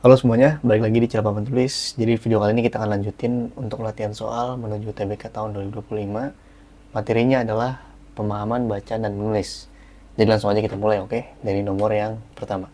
Halo semuanya, balik lagi di Cara Papan Tulis. Jadi video kali ini kita akan lanjutin untuk latihan soal menuju UTBK tahun 2025. Materinya adalah pemahaman baca dan menulis. Jadi langsung aja kita mulai, oke? Dari nomor yang pertama.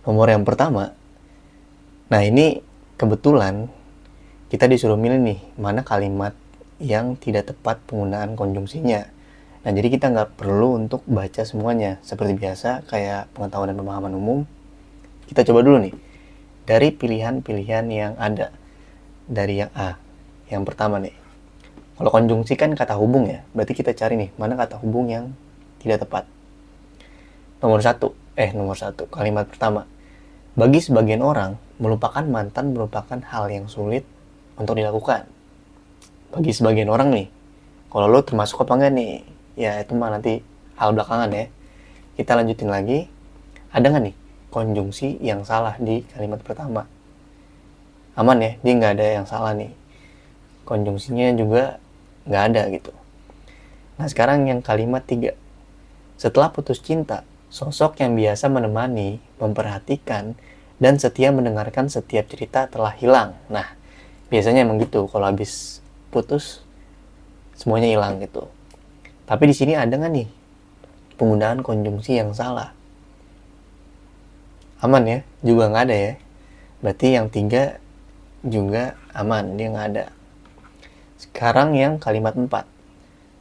Nomor yang pertama, nah ini kebetulan kita disuruh milih nih, mana kalimat yang tidak tepat penggunaan konjungsinya. Nah jadi kita nggak perlu untuk baca semuanya. Seperti biasa, kayak pengetahuan dan pemahaman umum, kita coba dulu nih dari pilihan-pilihan yang ada. Dari yang A, yang pertama nih, kalau konjungsi kan kata hubung ya, berarti kita cari nih mana kata hubung yang tidak tepat. Nomor satu kalimat pertama, bagi sebagian orang melupakan mantan merupakan hal yang sulit untuk dilakukan. Bagi sebagian orang nih, kalau lo termasuk apa enggak nih, ya itu mah nanti hal belakangan ya. Kita lanjutin lagi, ada nggak nih konjungsi yang salah di kalimat pertama? Aman ya, dia nggak ada yang salah nih, konjungsinya juga nggak ada gitu. Nah sekarang yang kalimat 3, setelah putus cinta, sosok yang biasa menemani, memperhatikan, dan setia mendengarkan setiap cerita telah hilang. Nah biasanya emang gitu, kalau habis putus semuanya hilang gitu. Tapi di sini ada nggak nih penggunaan konjungsi yang salah? Aman ya, juga nggak ada ya. Berarti yang 3 juga aman, dia nggak ada. Sekarang yang kalimat 4,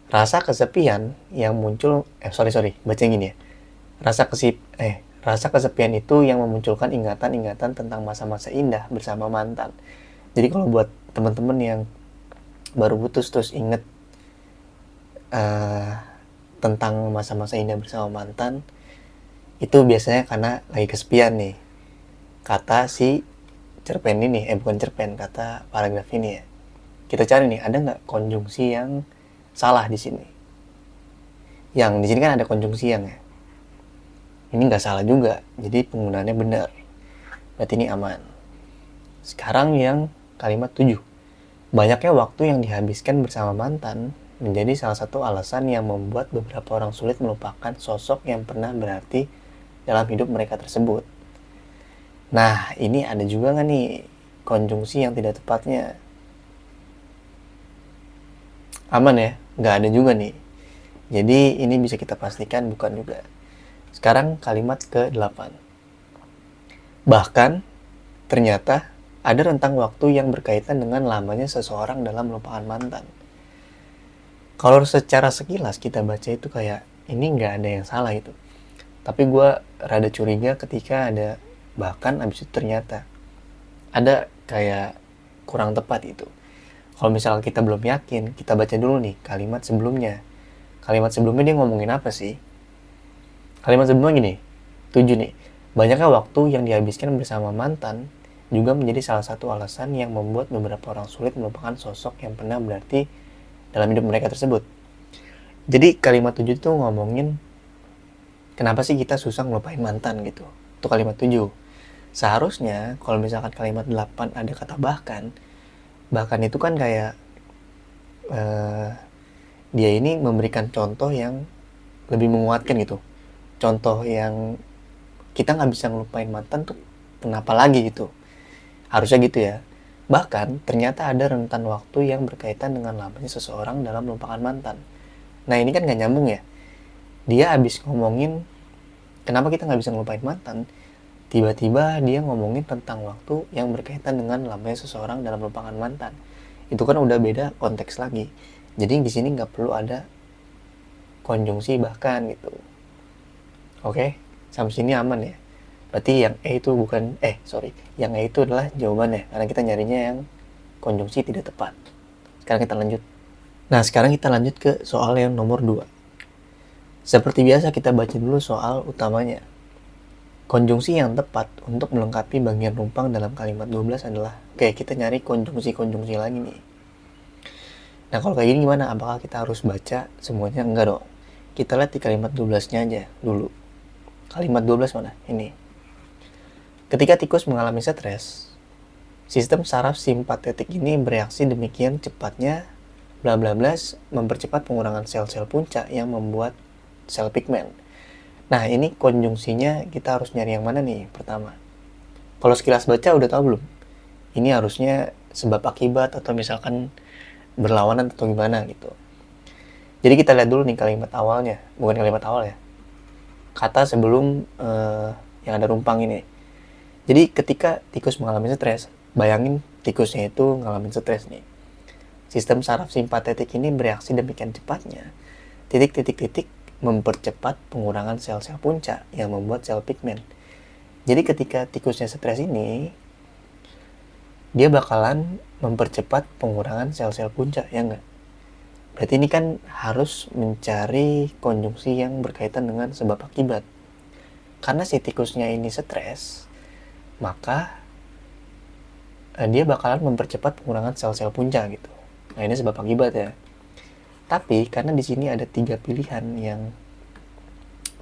rasa kesepian yang muncul, baca yang gini ya. Rasa kesepian itu yang memunculkan ingatan-ingatan tentang masa-masa indah bersama mantan. Jadi kalau buat teman-teman yang baru putus terus inget tentang masa-masa indah bersama mantan, itu biasanya karena lagi kesepian nih. Kata si cerpen ini, bukan cerpen, kata paragraf ini ya. Kita cari nih, ada nggak konjungsi yang salah di sini? Yang di sini kan ada konjungsi yang ya. Ini nggak salah juga, jadi penggunaannya benar. Berarti ini aman. Sekarang yang kalimat 7. Banyaknya waktu yang dihabiskan bersama mantan menjadi salah satu alasan yang membuat beberapa orang sulit melupakan sosok yang pernah berarti dalam hidup mereka tersebut. Nah, ini ada juga nggak nih konjungsi yang tidak tepatnya? Aman ya, nggak ada juga nih. Jadi ini bisa kita pastikan bukan juga. Sekarang kalimat ke-8. Bahkan, ternyata ada rentang waktu yang berkaitan dengan lamanya seseorang dalam melupakan mantan. Kalau secara sekilas kita baca itu kayak, ini nggak ada yang salah itu. Tapi gue rada curiga ketika ada bahkan abis itu ternyata. Ada kayak kurang tepat itu. Kalau misalnya kita belum yakin, kita baca dulu nih kalimat sebelumnya. Kalimat sebelumnya dia ngomongin apa sih? Kalimat sebelumnya gini, 7 nih. Banyaknya waktu yang dihabiskan bersama mantan juga menjadi salah satu alasan yang membuat beberapa orang sulit melupakan sosok yang pernah berarti dalam hidup mereka tersebut. Jadi kalimat 7 itu ngomongin kenapa sih kita susah ngelupain mantan gitu. Itu kalimat 7. Seharusnya kalau misalkan kalimat 8 ada kata bahkan itu kan kayak dia ini memberikan contoh yang lebih menguatkan gitu. Contoh yang kita nggak bisa ngelupain mantan tuh kenapa lagi gitu. Harusnya gitu ya. Bahkan ternyata ada rentan waktu yang berkaitan dengan lamanya seseorang dalam melupakan mantan. Nah ini kan nggak nyambung ya. Dia habis ngomongin kenapa kita nggak bisa ngelupain mantan, tiba-tiba dia ngomongin tentang waktu yang berkaitan dengan lamanya seseorang dalam melupakan mantan. Itu kan udah beda konteks lagi. Jadi di sini nggak perlu ada konjungsi bahkan gitu. Oke, sampai sini aman ya. Berarti yang E itu bukan, yang E itu adalah jawabannya. Karena kita nyarinya yang konjungsi tidak tepat. Sekarang kita lanjut. Nah, sekarang kita lanjut ke soal yang nomor 2. Seperti biasa kita baca dulu soal utamanya. Konjungsi yang tepat untuk melengkapi bagian rumpang dalam kalimat 12 adalah, kita nyari konjungsi-konjungsi lagi nih. Nah, kalau kayak gini gimana? Apakah kita harus baca semuanya? Enggak dong. Kita lihat di kalimat 12-nya aja dulu. Kalimat 12 mana? Ini. Ketika tikus mengalami stres, sistem saraf simpatetik ini bereaksi demikian cepatnya bla bla bla mempercepat pengurangan sel-sel puncak yang membuat sel pigmen. Nah, ini konjungsinya kita harus nyari yang mana nih pertama? Kalau sekilas baca udah tahu belum? Ini harusnya sebab akibat atau misalkan berlawanan atau gimana gitu. Jadi kita lihat dulu nih kalimat awalnya, bukan kalimat awal ya. Kata sebelum yang ada rumpang ini. Jadi ketika tikus mengalami stres, bayangin tikusnya itu ngalamin stres nih. Sistem saraf simpatetik ini bereaksi demikian cepatnya. Titik-titik-titik mempercepat pengurangan sel-sel punca yang membuat sel pigmen. Jadi ketika tikusnya stres ini, dia bakalan mempercepat pengurangan sel-sel punca, ya enggak? Berarti ini kan harus mencari konjungsi yang berkaitan dengan sebab akibat. Karena si tikusnya ini stres, maka dia bakalan mempercepat pengurangan sel-sel punca gitu. Nah, ini sebab akibat ya. Tapi karena di sini ada 3 pilihan yang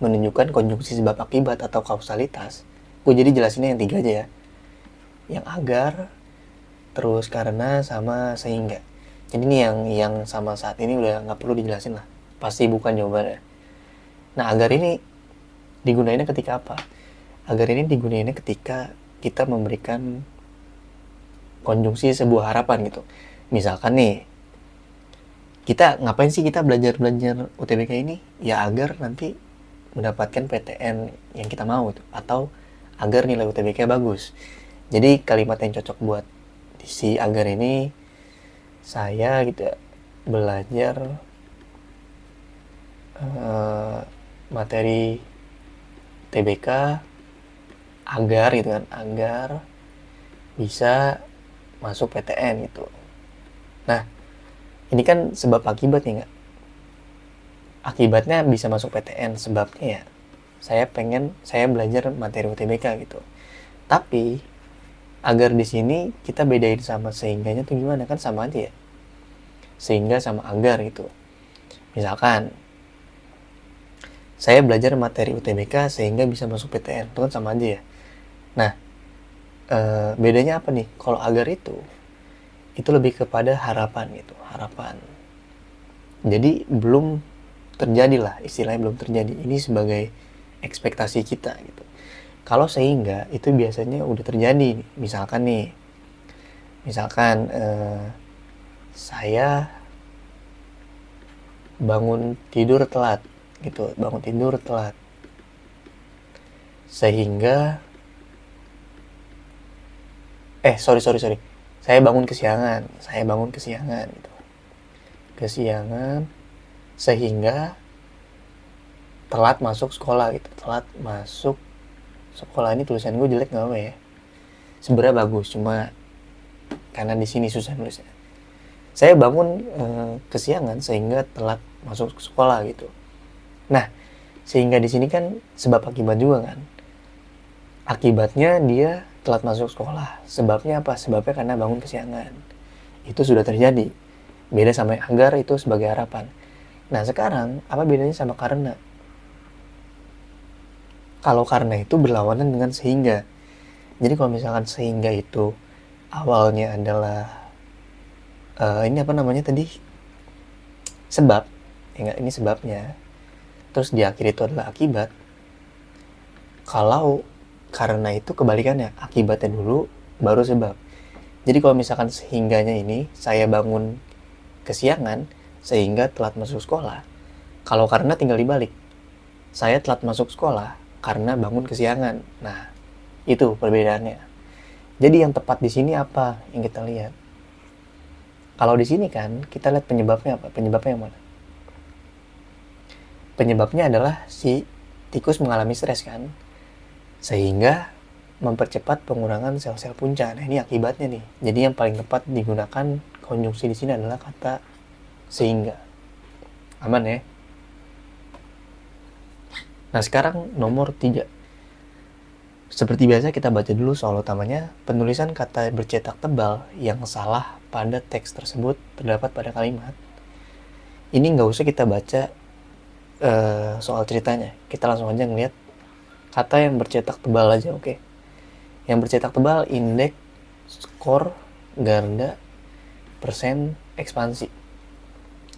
menunjukkan konjungsi sebab akibat atau kausalitas, gue jadi jelasinnya yang 3 aja ya. Yang agar, terus karena, sama sehingga. Jadi ini yang sama saat ini udah nggak perlu dijelasin lah. Pasti bukan jawabannya. Nah, agar ini digunainnya ketika apa? Agar ini digunainnya ketika kita memberikan konjungsi sebuah harapan gitu. Misalkan nih, kita ngapain sih kita belajar UTBK ini? Ya agar nanti mendapatkan PTN yang kita mau gitu. Atau agar nilai UTBK bagus. Jadi kalimat yang cocok buat si agar ini, saya gitu belajar materi UTBK agar gitu kan, agar bisa masuk PTN gitu. Nah, ini kan sebab akibat ya nggak? Akibatnya bisa masuk PTN, sebabnya ya saya belajar materi UTBK gitu. Tapi agar di sini kita bedain sama sehingganya tuh gimana, kan sama aja ya. Sehingga sama agar gitu. Misalkan saya belajar materi UTBK sehingga bisa masuk PTN, itu kan sama aja ya. Nah, bedanya apa nih? Kalau agar itu lebih kepada harapan gitu, harapan. Jadi belum terjadi lah, istilahnya belum terjadi. Ini sebagai ekspektasi kita gitu. Kalau sehingga itu biasanya udah terjadi. Misalkan saya bangun tidur telat gitu, sehingga saya bangun kesiangan gitu. Kesiangan sehingga telat masuk sekolah gitu. Sekolah ini tulisan gue jelek nggak apa ya? Sebenarnya bagus, cuma karena di sini susah nulisnya. Saya bangun kesiangan sehingga telat masuk sekolah gitu. Nah, sehingga di sini kan sebab akibat juga kan. Akibatnya dia telat masuk sekolah. Sebabnya apa? Sebabnya karena bangun kesiangan. Itu sudah terjadi. Beda sama agar itu sebagai harapan. Nah, sekarang apa bedanya sama karena? Kalau karena itu berlawanan dengan sehingga. Jadi kalau misalkan sehingga itu awalnya adalah ini apa namanya tadi? Sebab. Ya, ini sebabnya. Terus di akhir itu adalah akibat. Kalau karena itu kebalikannya, akibatnya dulu baru sebab. Jadi kalau misalkan sehingganya ini saya bangun kesiangan sehingga telat masuk sekolah. Kalau karena tinggal dibalik. Saya telat masuk sekolah karena bangun kesiangan. Nah, itu perbedaannya. Jadi yang tepat di sini apa yang kita lihat? Kalau di sini kan kita lihat penyebabnya apa? Penyebabnya yang mana? Penyebabnya adalah si tikus mengalami stres kan, sehingga mempercepat pengurangan sel-sel punca. Nah, ini akibatnya nih. Jadi yang paling tepat digunakan konjungsi di sini adalah kata sehingga. Aman ya? Nah, sekarang nomor 3. Seperti biasa kita baca dulu soal utamanya. Penulisan kata bercetak tebal yang salah pada teks tersebut terdapat pada kalimat. Ini nggak usah kita baca soal ceritanya. Kita langsung aja ngeliat kata yang bercetak tebal aja, oke? Yang bercetak tebal, indeks, skor, garda, persen, ekspansi.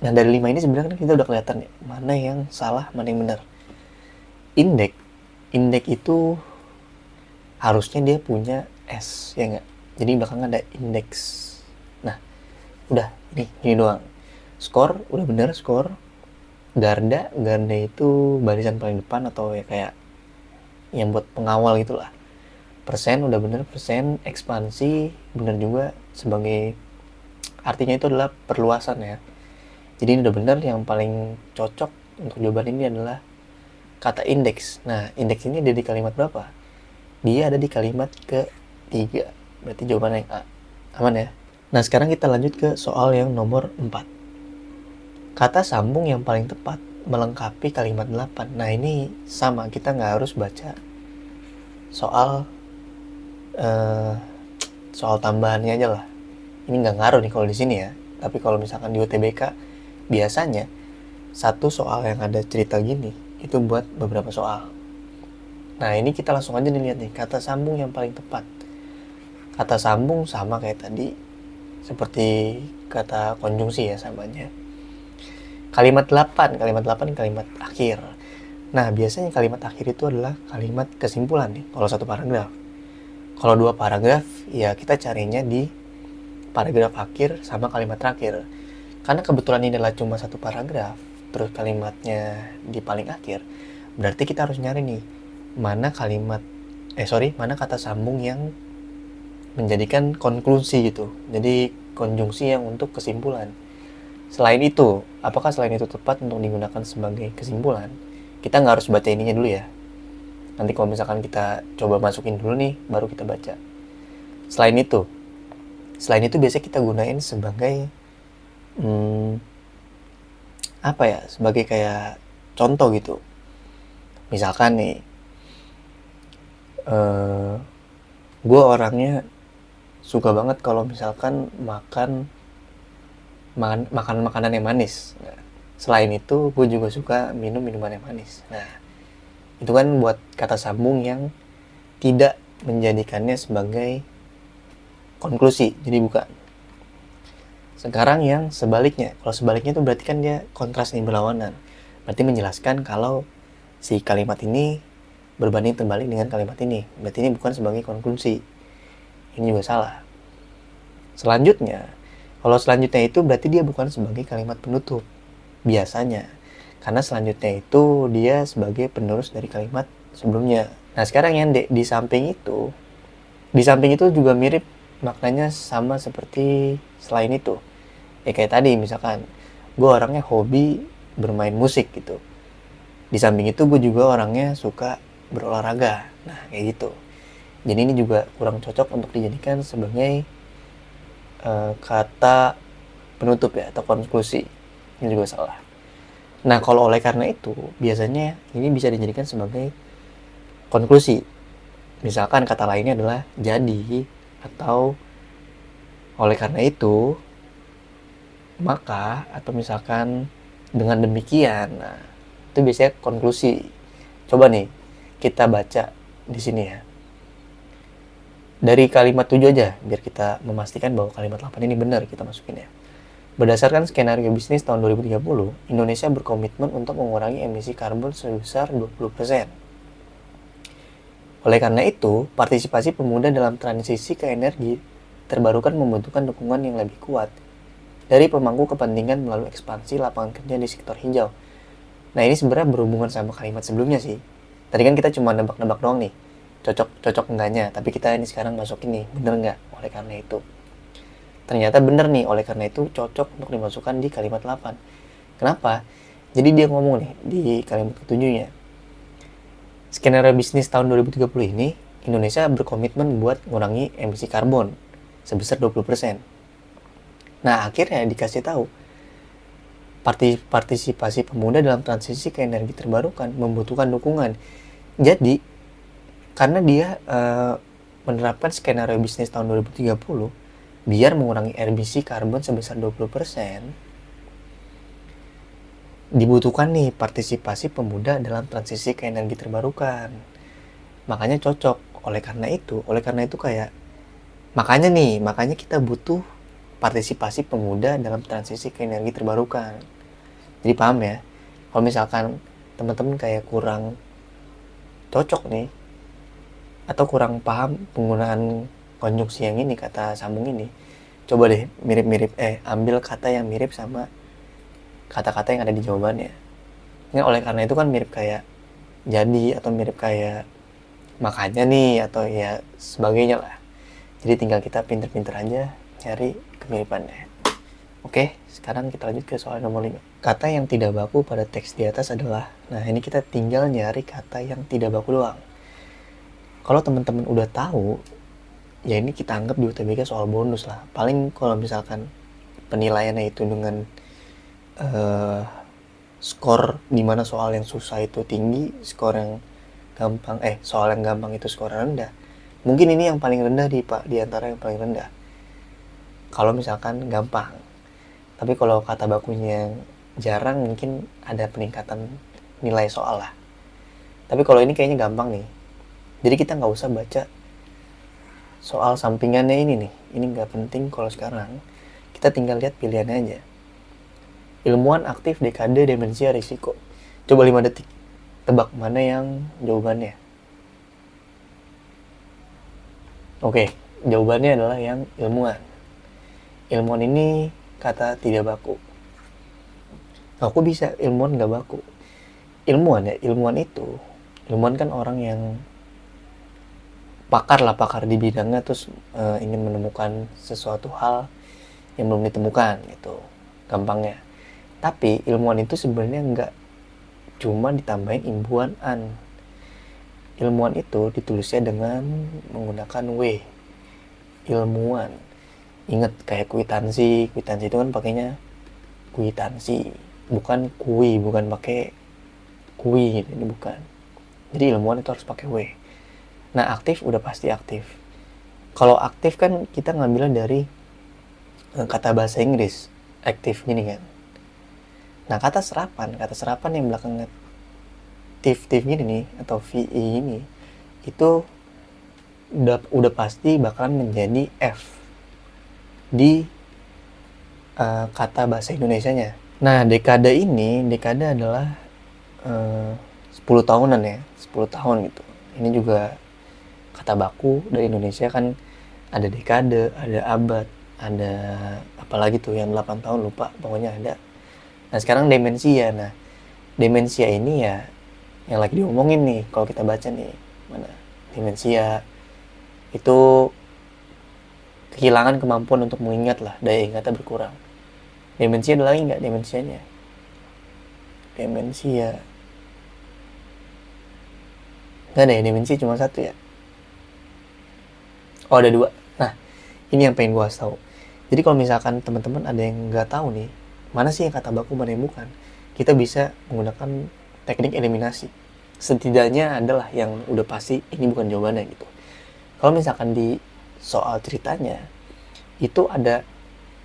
Nah, dari 5 ini sebenarnya kan kita udah kelihatan ya, mana yang salah, mana yang benar. Indeks itu harusnya dia punya S, ya enggak? Jadi belakang ada indeks. Nah, udah, ini doang. Skor, udah bener skor. Garda itu barisan paling depan atau ya kayak yang buat pengawal gitulah. Persen, udah bener persen. Ekspansi, bener juga sebagai, artinya itu adalah perluasan ya. Jadi ini udah bener, yang paling cocok untuk jawaban ini adalah kata indeks. Nah, indeks ini ada di kalimat berapa? Dia ada di kalimat ketiga. Berarti jawabannya yang A. Aman ya? Nah, sekarang kita lanjut ke soal yang nomor 4. Kata sambung yang paling tepat melengkapi kalimat 8. Nah, ini sama. Kita nggak harus baca soal tambahannya aja lah. Ini nggak ngaruh nih kalau di sini ya. Tapi kalau misalkan di UTBK, biasanya satu soal yang ada cerita gini itu buat beberapa soal. Nah, ini kita langsung aja nih lihat nih, kata sambung yang paling tepat. Kata sambung sama kayak tadi, seperti kata konjungsi ya, sama aja. Kalimat 8 kalimat akhir. Nah, biasanya kalimat akhir itu adalah kalimat kesimpulan nih, kalau satu paragraf. Kalau 2 paragraf, ya kita carinya di paragraf akhir sama kalimat terakhir. Karena kebetulan ini adalah cuma satu paragraf, terus kalimatnya di paling akhir, berarti kita harus nyari nih, mana kata sambung yang menjadikan konklusi gitu. Jadi konjungsi yang untuk kesimpulan. Selain itu, apakah selain itu tepat untuk digunakan sebagai kesimpulan? Kita nggak harus baca ininya dulu ya. Nanti kalau misalkan kita coba masukin dulu nih, baru kita baca. Selain itu biasanya kita gunain sebagai sebagai kayak contoh gitu. Misalkan nih, gue orangnya suka banget kalau misalkan makan makanan yang manis. Nah, selain itu gue juga suka minum minuman yang manis. Nah, itu kan buat kata sambung yang tidak menjadikannya sebagai konklusi, jadi bukan. Sekarang yang sebaliknya, kalau sebaliknya itu berarti kan dia kontras nih, berlawanan. Berarti menjelaskan kalau si kalimat ini berbanding terbalik dengan kalimat ini. Berarti ini bukan sebagai konklusi. Ini juga salah. Selanjutnya, kalau selanjutnya itu berarti dia bukan sebagai kalimat penutup. Biasanya. Karena selanjutnya itu dia sebagai penerus dari kalimat sebelumnya. Nah, sekarang yang di samping itu juga mirip, maknanya sama seperti selain itu. Ya kayak tadi, misalkan gue orangnya hobi bermain musik gitu. Di samping itu gue juga orangnya suka berolahraga. Nah, kayak gitu. Jadi ini juga kurang cocok untuk dijadikan sebagai kata penutup ya, atau konklusi. Ini juga salah. Nah, kalau oleh karena itu, biasanya ini bisa dijadikan sebagai konklusi. Misalkan kata lainnya adalah jadi, atau oleh karena itu, maka, atau misalkan dengan demikian. Nah, itu biasanya konklusi. Coba nih kita baca di sini ya. Dari kalimat 7 aja, biar kita memastikan bahwa kalimat 8 ini benar kita masukin ya. Berdasarkan skenario bisnis tahun 2030, Indonesia berkomitmen untuk mengurangi emisi karbon sebesar 20%. Oleh karena itu, partisipasi pemuda dalam transisi ke energi terbarukan membutuhkan dukungan yang lebih kuat dari pemangku kepentingan melalui ekspansi lapangan kerja di sektor hijau. Nah, ini sebenarnya berhubungan sama kalimat sebelumnya sih. Tadi kan kita cuma nebak-nebak doang nih, cocok enggaknya, tapi kita ini sekarang masukin nih, bener nggak? Oleh karena itu, ternyata bener nih, oleh karena itu cocok untuk dimasukkan di kalimat 8. Kenapa? Jadi dia ngomong nih di kalimat ketujuhnya, skenario bisnis tahun 2030 ini, Indonesia berkomitmen buat ngurangi emisi karbon sebesar 20%. Nah, akhirnya dikasih tahu, partisipasi pemuda dalam transisi ke energi terbarukan membutuhkan dukungan. Jadi, karena dia menerapkan skenario bisnis tahun 2030, biar mengurangi emisi karbon sebesar 20%, dibutuhkan nih partisipasi pemuda dalam transisi ke energi terbarukan. Makanya cocok. Oleh karena itu kayak, makanya kita butuh partisipasi pemuda dalam transisi ke energi terbarukan. Jadi paham ya? Kalau misalkan teman-teman kayak kurang cocok nih, atau kurang paham penggunaan konjungsi yang ini, kata sambung ini, coba deh ambil kata yang mirip sama kata-kata yang ada di jawabannya. Nah, oleh karena itu kan mirip kayak jadi atau mirip kayak makanya nih atau ya sebagainya lah. Jadi tinggal kita pinter-pinter aja cari kemiripannya. Oke, sekarang kita lanjut ke soal nomor 5. Kata yang tidak baku pada teks di atas adalah, nah ini kita tinggal nyari kata yang tidak baku doang. Kalau teman-teman udah tahu, ya ini kita anggap di UTBK soal bonus lah. Paling kalau misalkan penilaiannya itu dengan skor dimana soal yang susah itu tinggi, soal yang gampang itu skor rendah. Mungkin ini yang paling rendah di antara yang paling rendah. Kalau misalkan gampang. Tapi kalau kata bakunya jarang, mungkin ada peningkatan nilai soal lah. Tapi kalau ini kayaknya gampang nih. Jadi kita nggak usah baca soal sampingannya ini nih. Ini nggak penting kalau sekarang. Kita tinggal lihat pilihannya aja. Ilmuwan aktif dekade demensia risiko. Coba 5 detik. Tebak mana yang jawabannya. Oke, jawabannya adalah yang ilmuwan. Ilmuwan ini kata tidak baku. Aku bisa ilmuwan gak baku. Ilmuwan kan orang yang pakar di bidangnya, terus ingin menemukan sesuatu hal yang belum ditemukan gitu, gampangnya. Tapi ilmuwan itu sebenarnya nggak cuma ditambahin imbuhan an. Ilmuwan itu ditulisnya dengan menggunakan W. Ilmuwan. Ingat kayak kwitansi itu kan pakainya kwitansi, bukan kui, bukan pakai kui gitu, ini bukan. Jadi ilmuwan itu harus pakai W. Nah, aktif udah pasti aktif. Kalau aktif kan kita ngambil dari kata bahasa Inggris, aktif gini kan. Nah, kata serapan yang belakangnya tif gini nih, atau VI ini, itu udah pasti bakalan menjadi F di kata bahasa Indonesianya. Nah, dekade adalah 10 tahunan ya, 10 tahun gitu. Ini juga kata baku dari Indonesia kan, ada dekade, ada abad, ada apalagi tuh yang 8 tahun, lupa pokoknya ada. Nah, sekarang demensia. Nah, demensia ini ya yang lagi diomongin nih kalau kita baca nih. Mana? Demensia itu kehilangan kemampuan untuk mengingat lah, daya ingatnya berkurang. Demensia ada lagi nggak demensianya? Demensia nggak ada ya, demensia cuma satu ya. Oh, ada 2. Nah, ini yang pengen gue tahu. Jadi kalau misalkan teman-teman ada yang nggak tahu nih, mana sih yang kata baku, mana yang bukan, kita bisa menggunakan teknik eliminasi. Setidaknya adalah yang udah pasti ini bukan jawabannya gitu. Kalau misalkan di soal ceritanya itu ada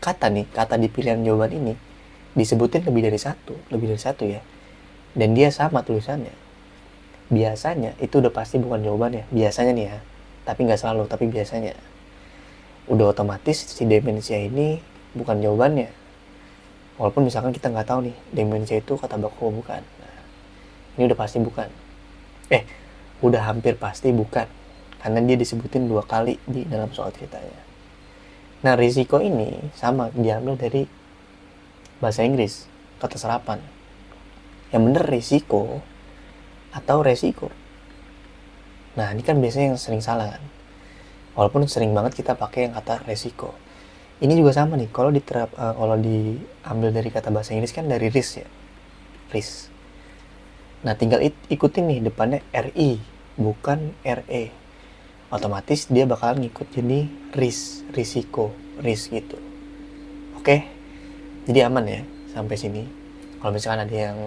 kata di pilihan jawaban ini disebutin lebih dari satu ya, dan dia sama tulisannya, biasanya itu udah pasti bukan jawabannya. Biasanya nih ya, tapi nggak selalu, tapi biasanya udah otomatis si demensia ini bukan jawabannya. Walaupun misalkan kita nggak tahu nih demensia itu kata baku bukan. Nah, ini udah pasti bukan. Udah hampir pasti bukan, karena dia disebutin 2 kali di dalam soal ceritanya. Nah, risiko ini sama diambil dari bahasa Inggris, kata serapan. Yang bener risiko atau resiko. Nah, ini kan biasanya yang sering salah kan. Walaupun sering banget kita pakai yang kata resiko. Ini juga sama nih, kalau diambil dari kata bahasa Inggris kan dari risk ya. Risk. Nah, tinggal ikutin nih depannya RI, bukan RE. Otomatis dia bakalan ngikut jadi risiko gitu. Oke, jadi aman ya sampai sini. Kalau misalkan ada yang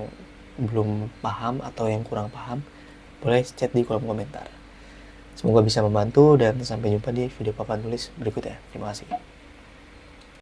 belum paham atau yang kurang paham, boleh chat di kolom komentar. Semoga bisa membantu dan sampai jumpa di video papan tulis berikutnya. Terima kasih.